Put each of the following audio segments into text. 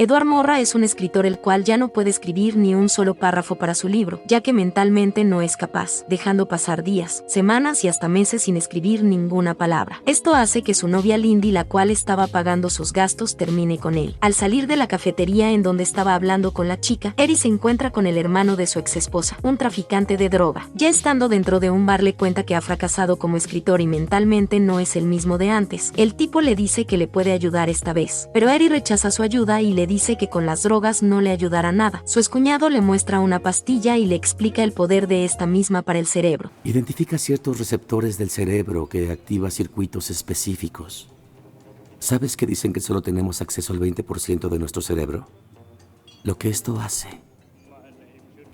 Edward Morra es un escritor el cual ya no puede escribir ni un solo párrafo para su libro, ya que mentalmente no es capaz, dejando pasar días, semanas y hasta meses sin escribir ninguna palabra. Esto hace que su novia Lindy, la cual estaba pagando sus gastos, termine con él. Al salir de la cafetería en donde estaba hablando con la chica, Eddie se encuentra con el hermano de su exesposa, un traficante de droga. Ya estando dentro de un bar le cuenta que ha fracasado como escritor y mentalmente no es el mismo de antes. El tipo le dice que le puede ayudar esta vez, pero Eddie rechaza su ayuda y le dice que con las drogas no le ayudará nada. Su excuñado le muestra una pastilla y le explica el poder de esta misma para el cerebro. Identifica ciertos receptores del cerebro que activa circuitos específicos. ¿Sabes que dicen que solo tenemos acceso al 20% de nuestro cerebro? Lo que esto hace,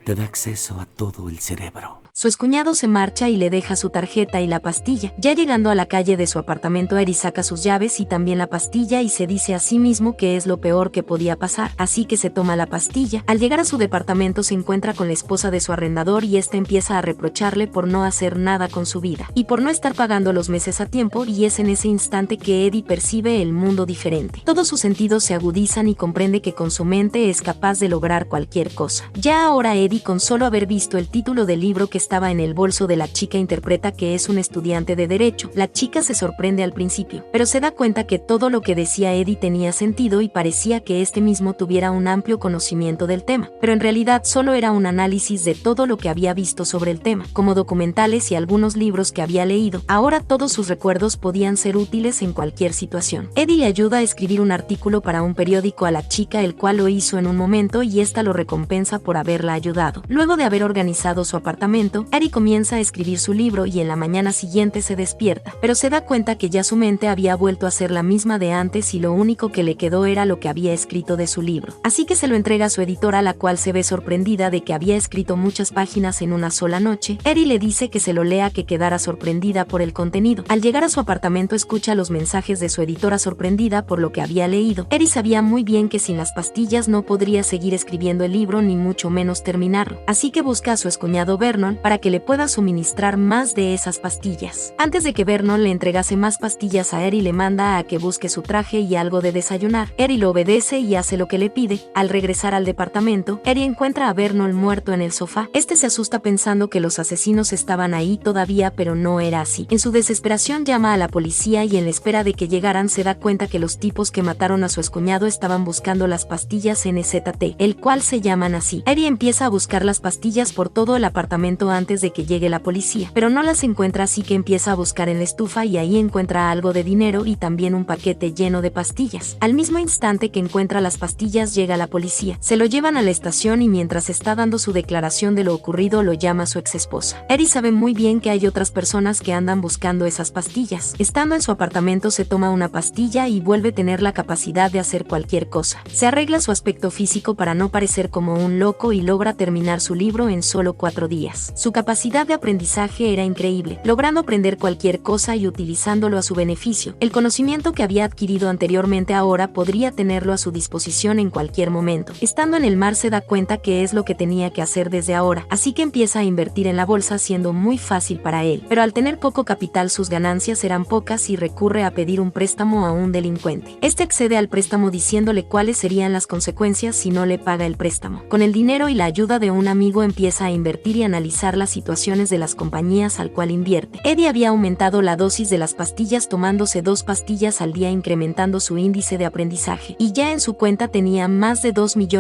te da acceso a todo el cerebro. Su excuñado se marcha y le deja su tarjeta y la pastilla. Ya llegando a la calle de su apartamento, Eddie saca sus llaves y también la pastilla y se dice a sí mismo que es lo peor que podía pasar, así que se toma la pastilla. Al llegar a su departamento se encuentra con la esposa de su arrendador y esta empieza a reprocharle por no hacer nada con su vida y por no estar pagando los meses a tiempo, y es en ese instante que Eddie percibe el mundo diferente. Todos sus sentidos se agudizan y comprende que con su mente es capaz de lograr cualquier cosa. Ya ahora Eddie, con solo haber visto el título del libro que estaba en el bolso de la chica, interpreta que es un estudiante de derecho. La chica se sorprende al principio, pero se da cuenta que todo lo que decía Eddie tenía sentido y parecía que este mismo tuviera un amplio conocimiento del tema, pero en realidad solo era un análisis de todo lo que había visto sobre el tema, como documentales y algunos libros que había leído. Ahora todos sus recuerdos podían ser útiles en cualquier situación. Eddie le ayuda a escribir un artículo para un periódico a la chica, el cual lo hizo en un momento y esta lo recompensa por haberla ayudado. Luego de haber organizado su apartamento, Eddie comienza a escribir su libro y en la mañana siguiente se despierta, pero se da cuenta que ya su mente había vuelto a ser la misma de antes y lo único que le quedó era lo que había escrito de su libro. Así que se lo entrega a su editora, la cual se ve sorprendida de que había escrito muchas páginas en una sola noche. Eddie le dice que se lo lea, que quedara sorprendida por el contenido. Al llegar a su apartamento escucha los mensajes de su editora, sorprendida por lo que había leído. Eddie sabía muy bien que sin las pastillas no podría seguir escribiendo el libro ni mucho menos terminarlo, así que busca a su excuñado Vernon para que le pueda suministrar más de esas pastillas. Antes de que Vernon le entregase más pastillas a Eddie, le manda a que busque su traje y algo de desayunar. Eddie lo obedece y hace lo que le pide. Al regresar al departamento, Eddie encuentra a Vernon muerto en el sofá. Este se asusta pensando que los asesinos estaban ahí todavía, pero no era así. En su desesperación llama a la policía y en la espera de que llegaran se da cuenta que los tipos que mataron a su excuñado estaban buscando las pastillas NZT, el cual se llaman así. Eddie empieza a buscar las pastillas por todo el apartamento antes de que llegue la policía, pero no las encuentra, así que empieza a buscar en la estufa y ahí encuentra algo de dinero y también un paquete lleno de pastillas. Al mismo instante que encuentra las pastillas llega la policía, se lo llevan a la estación y mientras está dando su declaración de lo ocurrido lo llama su exesposa. Eddie sabe muy bien que hay otras personas que andan buscando esas pastillas. Estando en su apartamento se toma una pastilla y vuelve a tener la capacidad de hacer cualquier cosa. Se arregla su aspecto físico para no parecer como un loco y logra terminar su libro en solo 4 días. Su capacidad de aprendizaje era increíble, logrando aprender cualquier cosa y utilizándolo a su beneficio. El conocimiento que había adquirido anteriormente ahora podría tenerlo a su disposición en cualquier momento. Estando en el mar se da cuenta que es lo que tenía que hacer desde ahora, así que empieza a invertir en la bolsa, siendo muy fácil para él. Pero al tener poco capital sus ganancias eran pocas y recurre a pedir un préstamo a un delincuente. Este accede al préstamo diciéndole cuáles serían las consecuencias si no le paga el préstamo. Con el dinero y la ayuda de un amigo empieza a invertir y analizar las situaciones de las compañías al cual invierte. Eddie había aumentado la dosis de las pastillas tomándose 2 pastillas al día, incrementando su índice de aprendizaje, y ya en su cuenta tenía más de $2 millones.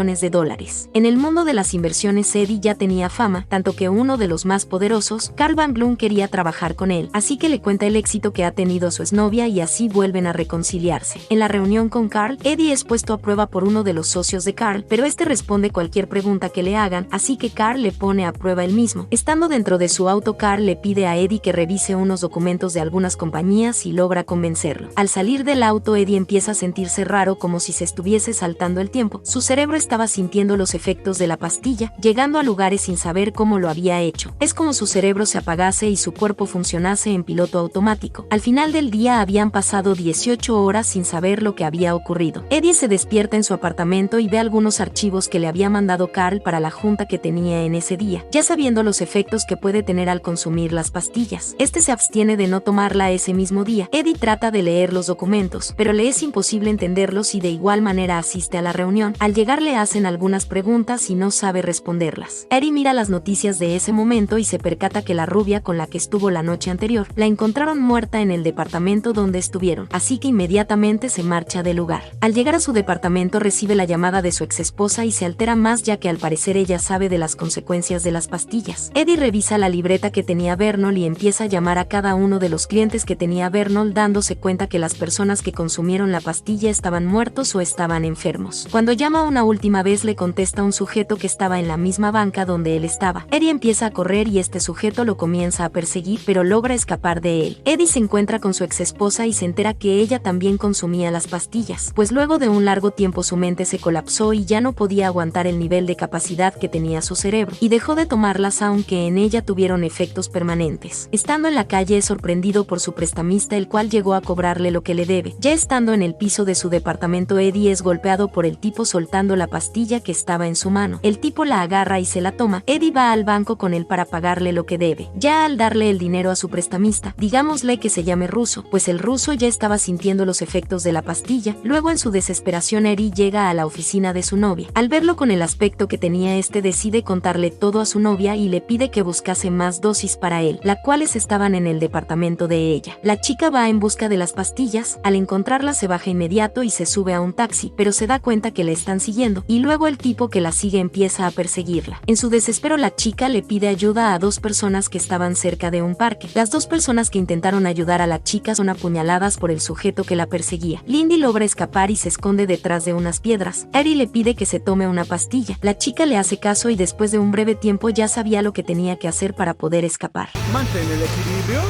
En el mundo de las inversiones Eddie ya tenía fama, tanto que uno de los más poderosos, Carl Van Bloom, quería trabajar con él, así que le cuenta el éxito que ha tenido a su exnovia y así vuelven a reconciliarse. En la reunión con Carl, Eddie es puesto a prueba por uno de los socios de Carl, pero este responde cualquier pregunta que le hagan, así que Carl le pone a prueba él mismo. Estando dentro de su auto, Carl le pide a Eddie que revise unos documentos de algunas compañías y logra convencerlo. Al salir del auto, Eddie empieza a sentirse raro, como si se estuviese saltando el tiempo. Su cerebro estaba sintiendo los efectos de la pastilla, llegando a lugares sin saber cómo lo había hecho. Es como su cerebro se apagase y su cuerpo funcionase en piloto automático. Al final del día habían pasado 18 horas sin saber lo que había ocurrido. Eddie se despierta en su apartamento y ve algunos archivos que le había mandado Carl para la junta que tenía en ese día. Ya sabiendo los efectos que puede tener al consumir las pastillas. Este se abstiene de no tomarla ese mismo día. Eddie trata de leer los documentos, pero le es imposible entenderlos y de igual manera asiste a la reunión. Al llegar le hacen algunas preguntas y no sabe responderlas. Eddie mira las noticias de ese momento y se percata que la rubia con la que estuvo la noche anterior la encontraron muerta en el departamento donde estuvieron, así que inmediatamente se marcha del lugar. Al llegar a su departamento recibe la llamada de su exesposa y se altera más ya que al parecer ella sabe de las consecuencias de las pastillas. Eddie revisa la libreta que tenía Vernold y empieza a llamar a cada uno de los clientes que tenía Vernold, dándose cuenta que las personas que consumieron la pastilla estaban muertos o estaban enfermos. Cuando llama una última vez le contesta un sujeto que estaba en la misma banca donde él estaba. Eddie empieza a correr y este sujeto lo comienza a perseguir, pero logra escapar de él. Eddie se encuentra con su exesposa y se entera que ella también consumía las pastillas, pues luego de un largo tiempo su mente se colapsó y ya no podía aguantar el nivel de capacidad que tenía su cerebro, y dejó de tomarlas aunque en ella tuvieron efectos permanentes. Estando en la calle es sorprendido por su prestamista, el cual llegó a cobrarle lo que le debe. Ya estando en el piso de su departamento, Eddie es golpeado por el tipo soltando la pastilla que estaba en su mano. El tipo la agarra y se la toma. Eddie va al banco con él para pagarle lo que debe. Ya al darle el dinero a su prestamista, digámosle que se llame Russo, pues el ruso ya estaba sintiendo los efectos de la pastilla. Luego en su desesperación Eddie llega a la oficina de su novia. Al verlo con el aspecto que tenía decide contarle todo a su novia y le pide que buscase más dosis para él, las cuales estaban en el departamento de ella. La chica va en busca de las pastillas. Al encontrarlas se baja inmediato y se sube a un taxi, pero se da cuenta que le están siguiendo, y luego el tipo que la sigue empieza a perseguirla. En su desespero la chica le pide ayuda a dos personas que estaban cerca de un parque. Las dos personas que intentaron ayudar a la chica son apuñaladas por el sujeto que la perseguía. Lindy logra escapar y se esconde detrás de unas piedras. Eddie le pide que se tome una pastilla. La chica le hace caso y después de un breve tiempo ya sabía lo que tenía que hacer para poder escapar. Mantén el equilibrio.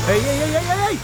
¡Ey, ey, ey, ey, ey!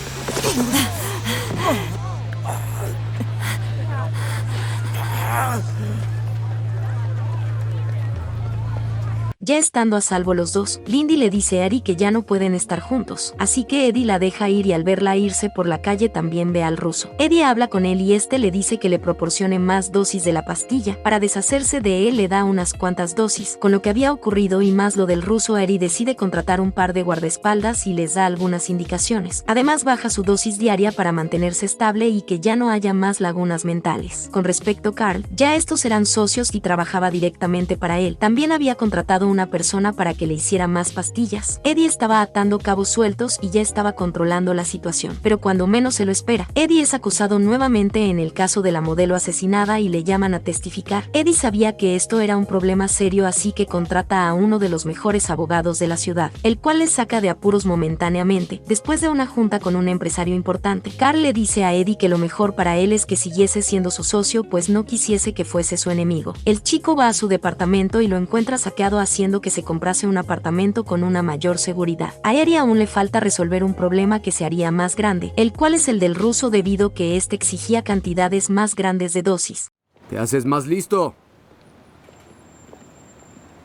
Ya estando a salvo los dos, Lindy le dice a Eddie que ya no pueden estar juntos, así que Eddie la deja ir y al verla irse por la calle también ve al ruso. Eddie habla con él y este le dice que le proporcione más dosis de la pastilla. Para deshacerse de él le da unas cuantas dosis. Con lo que había ocurrido y más lo del ruso, Eddie decide contratar un par de guardaespaldas y les da algunas indicaciones. Además baja su dosis diaria para mantenerse estable y que ya no haya más lagunas mentales. Con respecto a Carl, ya estos eran socios y trabajaba directamente para él. También había contratado una persona para que le hiciera más pastillas. Eddie estaba atando cabos sueltos y ya estaba controlando la situación, pero cuando menos se lo espera, Eddie es acusado nuevamente en el caso de la modelo asesinada y le llaman a testificar. Eddie sabía que esto era un problema serio, así que contrata a uno de los mejores abogados de la ciudad, el cual le saca de apuros momentáneamente. Después de una junta con un empresario importante, Carl le dice a Eddie que lo mejor para él es que siguiese siendo su socio, pues no quisiese que fuese su enemigo. El chico va a su departamento y lo encuentra saqueado, haciendo que se comprase un apartamento con una mayor seguridad. A Eddie aún le falta resolver un problema que se haría más grande, el cual es el del ruso, debido que este exigía cantidades más grandes de dosis. ¿Te haces más listo?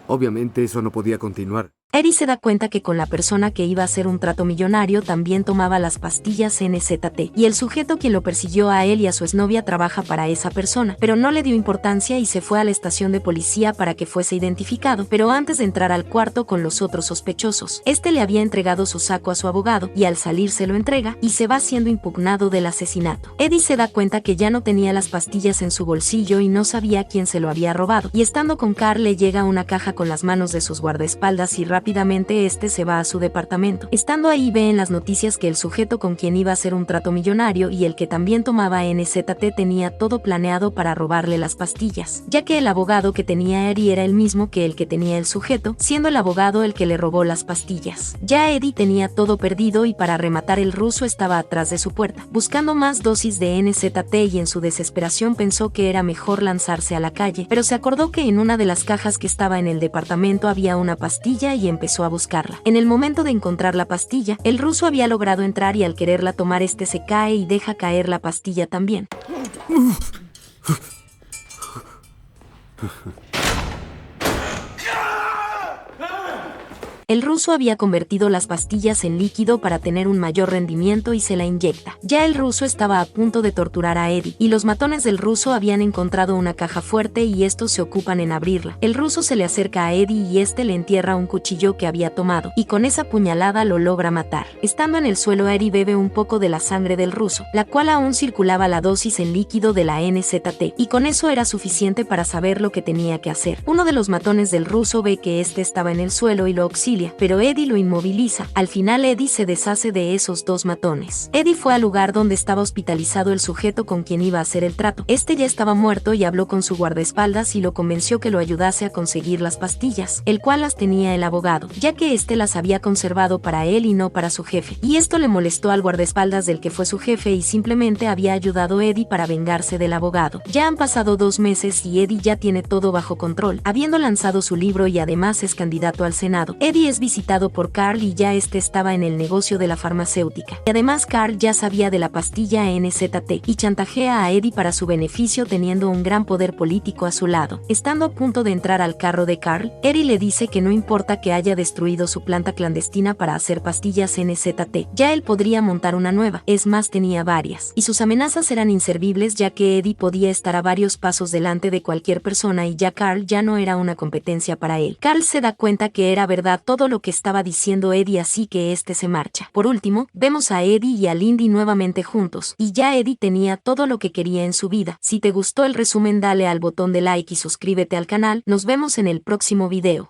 Obviamente eso no podía continuar. Eddie se da cuenta que con la persona que iba a hacer un trato millonario también tomaba las pastillas NZT, y el sujeto quien lo persiguió a él y a su exnovia trabaja para esa persona, pero no le dio importancia y se fue a la estación de policía para que fuese identificado, pero antes de entrar al cuarto con los otros sospechosos, este le había entregado su saco a su abogado, y al salir se lo entrega, y se va siendo impugnado del asesinato. Eddie se da cuenta que ya no tenía las pastillas en su bolsillo y no sabía quién se lo había robado, y estando con Carl le llega una caja con las manos de sus guardaespaldas y rápidamente este se va a su departamento. Estando ahí ve en las noticias que el sujeto con quien iba a hacer un trato millonario y el que también tomaba NZT tenía todo planeado para robarle las pastillas, ya que el abogado que tenía Eddie era el mismo que el que tenía el sujeto, siendo el abogado el que le robó las pastillas. Ya Eddie tenía todo perdido y para rematar el ruso estaba atrás de su puerta, buscando más dosis de NZT, y en su desesperación pensó que era mejor lanzarse a la calle, pero se acordó que en una de las cajas que estaba en el departamento había una pastilla y empezó a buscarla. En el momento de encontrar la pastilla, el ruso había logrado entrar y al quererla tomar este se cae y deja caer la pastilla también. El ruso había convertido las pastillas en líquido para tener un mayor rendimiento y se la inyecta. Ya el ruso estaba a punto de torturar a Eddie, y los matones del ruso habían encontrado una caja fuerte y estos se ocupan en abrirla. El ruso se le acerca a Eddie y este le entierra un cuchillo que había tomado, y con esa puñalada lo logra matar. Estando en el suelo, Eddie bebe un poco de la sangre del ruso, la cual aún circulaba la dosis en líquido de la NZT, y con eso era suficiente para saber lo que tenía que hacer. Uno de los matones del ruso ve que este estaba en el suelo y lo auxilia, pero Eddie lo inmoviliza. Al final Eddie se deshace de esos dos matones. Eddie fue al lugar donde estaba hospitalizado el sujeto con quien iba a hacer el trato. Este ya estaba muerto y habló con su guardaespaldas y lo convenció que lo ayudase a conseguir las pastillas, el cual las tenía el abogado, ya que este las había conservado para él y no para su jefe. Y esto le molestó al guardaespaldas del que fue su jefe y simplemente había ayudado a Eddie para vengarse del abogado. Ya han pasado 2 meses y Eddie ya tiene todo bajo control, habiendo lanzado su libro y además es candidato al Senado. Eddie es visitado por Carl y ya este estaba en el negocio de la farmacéutica. Y además Carl ya sabía de la pastilla NZT y chantajea a Eddie para su beneficio teniendo un gran poder político a su lado. Estando a punto de entrar al carro de Carl, Eddie le dice que no importa que haya destruido su planta clandestina para hacer pastillas NZT, ya él podría montar una nueva, es más tenía varias, y sus amenazas eran inservibles ya que Eddie podía estar a varios pasos delante de cualquier persona y ya Carl ya no era una competencia para él. Carl se da cuenta que era verdad todo lo que estaba diciendo Eddie, así que este se marcha. Por último, vemos a Eddie y a Lindy nuevamente juntos, y ya Eddie tenía todo lo que quería en su vida. Si te gustó el resumen, dale al botón de like y suscríbete al canal. Nos vemos en el próximo video.